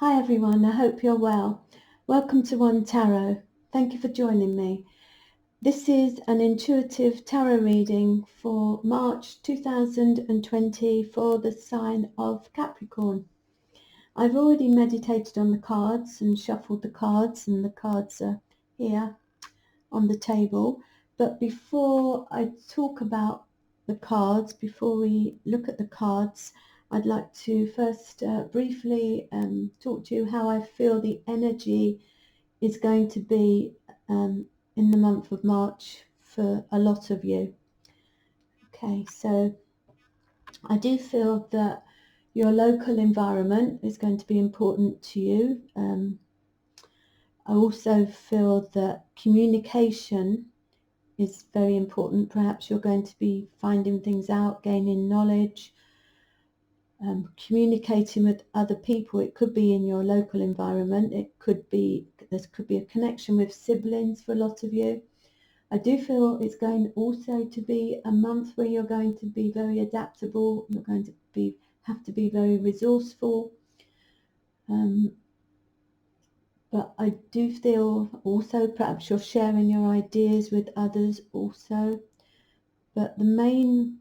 Hi everyone, I hope you're well. Welcome to One Tarot. Thank you for joining me. This is an intuitive tarot reading for March 2020 for the sign of Capricorn. I've already meditated on the cards and shuffled the cards, and the cards are here on the table. But before I talk about the cards, before we look at the cards, I'd like to first briefly talk to you how I feel the energy is going to be in the month of March for a lot of you. Okay, so I do feel that your local environment is going to be important to you. I also feel that communication is very important. Perhaps you're going to be finding things out, gaining knowledge, communicating with other people. It could be in your local environment. There could be a connection with siblings for a lot of you. I do feel it's going also to be a month where you're going to be very adaptable. You're going to have to be very resourceful. But I do feel also perhaps you're sharing your ideas with others also. But the main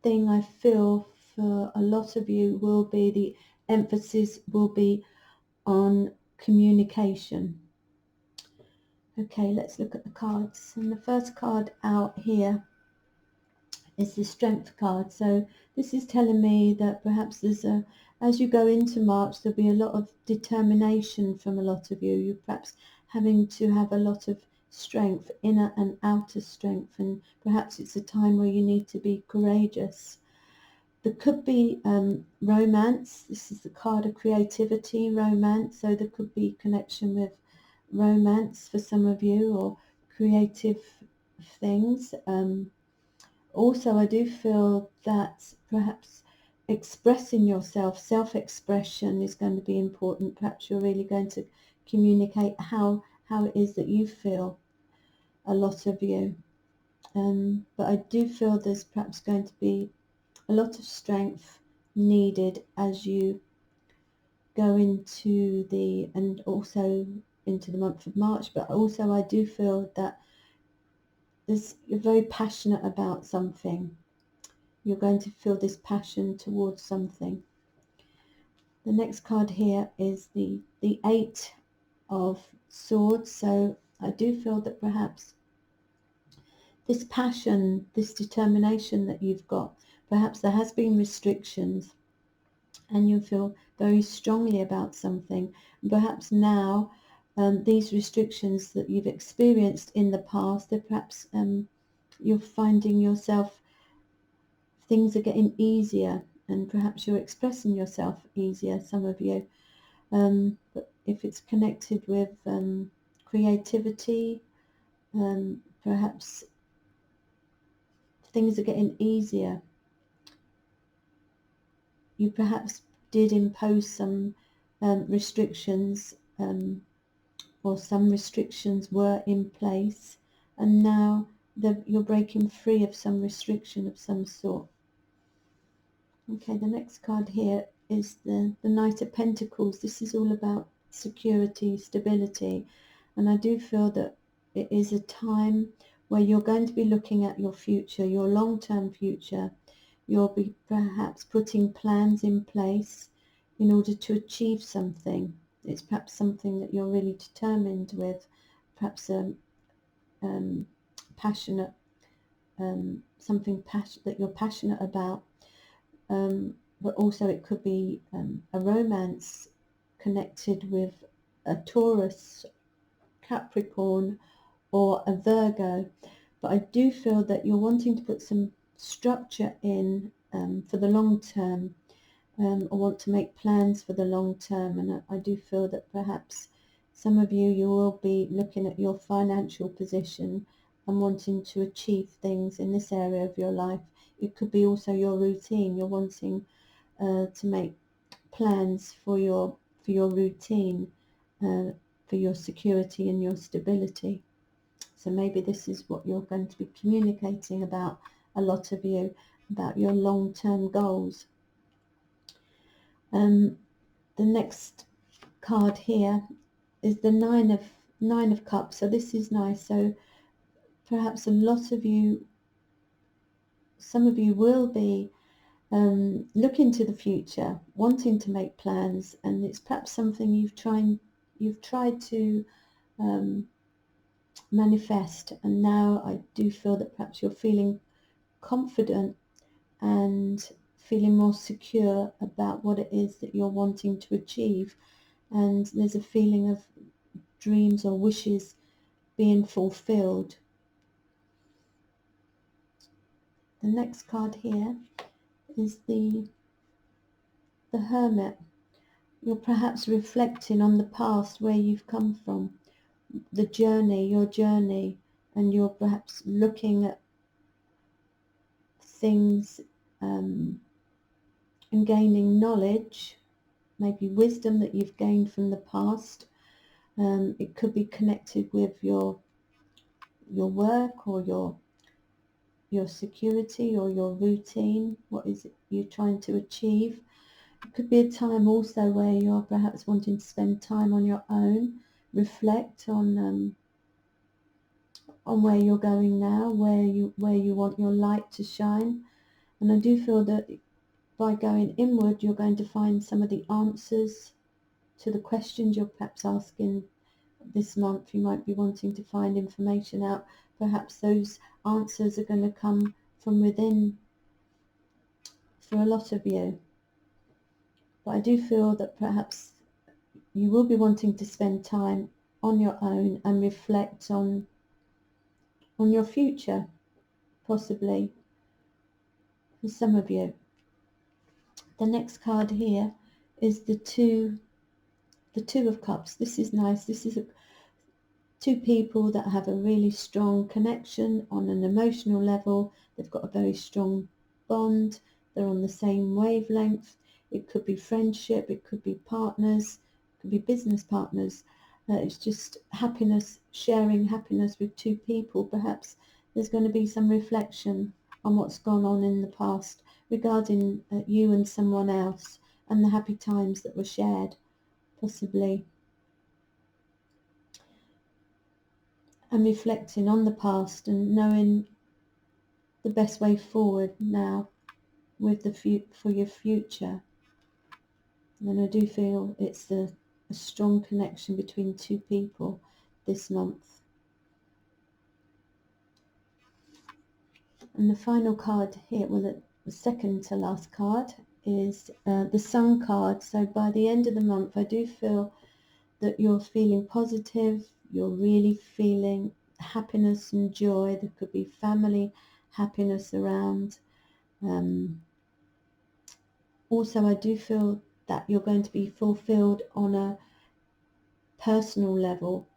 thing I feel for a lot of you will be the emphasis will be on communication. Okay, let's look at the cards. And the first card out here is the Strength card. So this is telling me that perhaps as you go into March, there'll be a lot of determination from a lot of you. You're perhaps having to have a lot of strength, inner and outer strength, and perhaps it's a time where you need to be courageous. There could be romance. This is the card of creativity, romance. So there could be connection with romance for some of you, or creative things. Also, I do feel that perhaps expressing yourself, self-expression is going to be important. Perhaps you're really going to communicate how it is that you feel, a lot of you. But I do feel there's perhaps going to be a lot of strength needed as you go into and also into the month of March. But also I do feel that you're very passionate about something. You're going to feel this passion towards something. The next card here is the Eight of Swords. So I do feel that perhaps this passion, this determination that you've got, perhaps there has been restrictions and you feel very strongly about something. And perhaps now these restrictions that you've experienced in the past, that perhaps you're finding yourself, things are getting easier, and perhaps you're expressing yourself easier, some of you. But if it's connected with creativity, perhaps things are getting easier. You perhaps did impose some restrictions, or some restrictions were in place, and now you're breaking free of some restriction of some sort. Okay, the next card here is the Knight of Pentacles. This is all about security, stability, and I do feel that it is a time where you're going to be looking at your future, your long-term future. You'll be perhaps putting plans in place in order to achieve something. It's perhaps something that you're really determined with, perhaps passionate, something that you're passionate about. But also it could be a romance connected with a Taurus, Capricorn, or a Virgo. But I do feel that you're wanting to put some structure in for the long term, or want to make plans for the long term. And I do feel that perhaps some of you will be looking at your financial position and wanting to achieve things in this area of your life. It could be also your routine. You're wanting to make plans for your routine, for your security and your stability. So maybe this is what you're going to be communicating about, a lot of you, about your long-term goals. The the next card here is the Nine of Cups. So this is nice. So perhaps some of you will be looking to the future, wanting to make plans, and it's perhaps something you've tried to manifest, and now I do feel that perhaps you're feeling confident and feeling more secure about what it is that you're wanting to achieve, and there's a feeling of dreams or wishes being fulfilled. The next card here is the Hermit. You're perhaps reflecting on the past, where you've come from, your journey, and you're perhaps looking at things and gaining knowledge, maybe wisdom that you've gained from the past. It could be connected with your work or your security or your routine. What is it you're trying to achieve? It could be a time also where you're perhaps wanting to spend time on your own, reflect on where you're going now, where you want your light to shine. And I do feel that by going inward, you're going to find some of the answers to the questions you're perhaps asking this month. You might be wanting to find information out. Perhaps those answers are going to come from within for a lot of you. But I do feel that perhaps you will be wanting to spend time on your own and reflect on your future, possibly, for some of you. The next card here is the Two of Cups. This is nice. This is two people that have a really strong connection on an emotional level. They've got a very strong bond. They're on the same wavelength. It could be friendship, it could be partners, it could be business partners. It's just happiness, sharing happiness with two people. Perhaps there's going to be some reflection on what's gone on in the past regarding you and someone else, and the happy times that were shared, possibly. And reflecting on the past and knowing the best way forward now with for your future. And I do feel it's a strong connection between two people this month. And the final card here, well, the second to last card, is the Sun card. So by the end of the month, I do feel that you're feeling positive, you're really feeling happiness and joy. There could be family happiness around. Also, I do feel that you're going to be fulfilled on a personal level.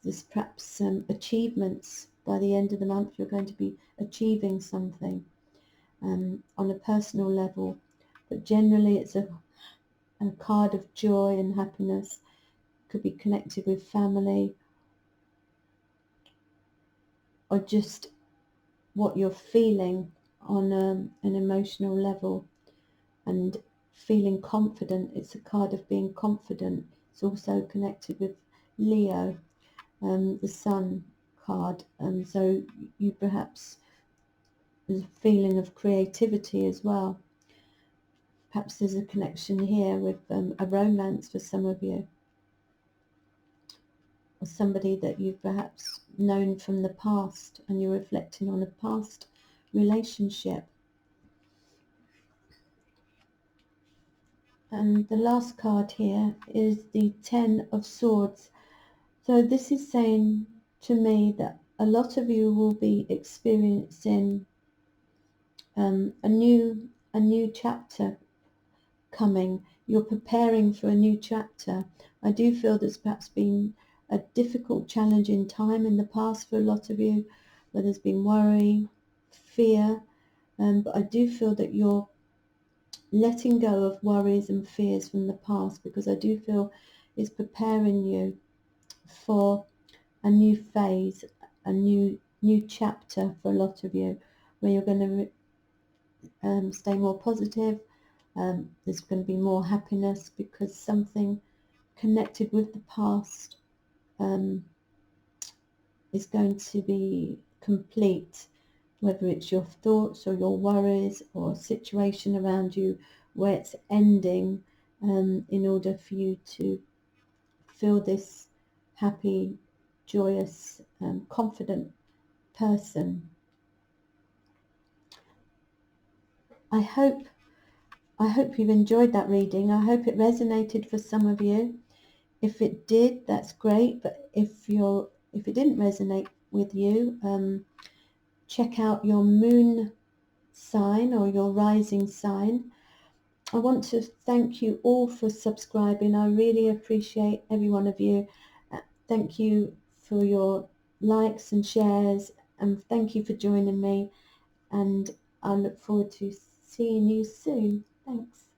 There's perhaps some achievements by the end of the month. You're going to be achieving something on a personal level, but generally it's a card of joy and happiness. Could be connected with family, or just what you're feeling on an emotional level, and feeling confident. It's a card of being confident. It's also connected with Leo, the Sun card, and so you perhaps, there's a feeling of creativity as well. Perhaps there's a connection here with a romance for some of you, or somebody that you've perhaps known from the past and you're reflecting on a past relationship. And the last card here is the Ten of Swords. So this is saying to me that a lot of you will be experiencing a new chapter coming. You're preparing for a new chapter. I do feel there's perhaps been a difficult, challenging time in the past for a lot of you, where there's been worry, fear, but I do feel that you're letting go of worries and fears from the past, because I do feel it's preparing you for a new phase, a new chapter for a lot of you, where you're going to stay more positive, There's going to be more happiness because something connected with the past is going to be complete, whether it's your thoughts or your worries or a situation around you where it's ending, in order for you to feel this happy, joyous, confident person. I hope you've enjoyed that reading. I hope it resonated for some of you. If it did, that's great. But if it didn't resonate with you, check out your moon sign or your rising sign. I want to thank you all for subscribing. I really appreciate every one of you. Thank you for your likes and shares, and thank you for joining me, and I look forward to seeing you soon. Thanks.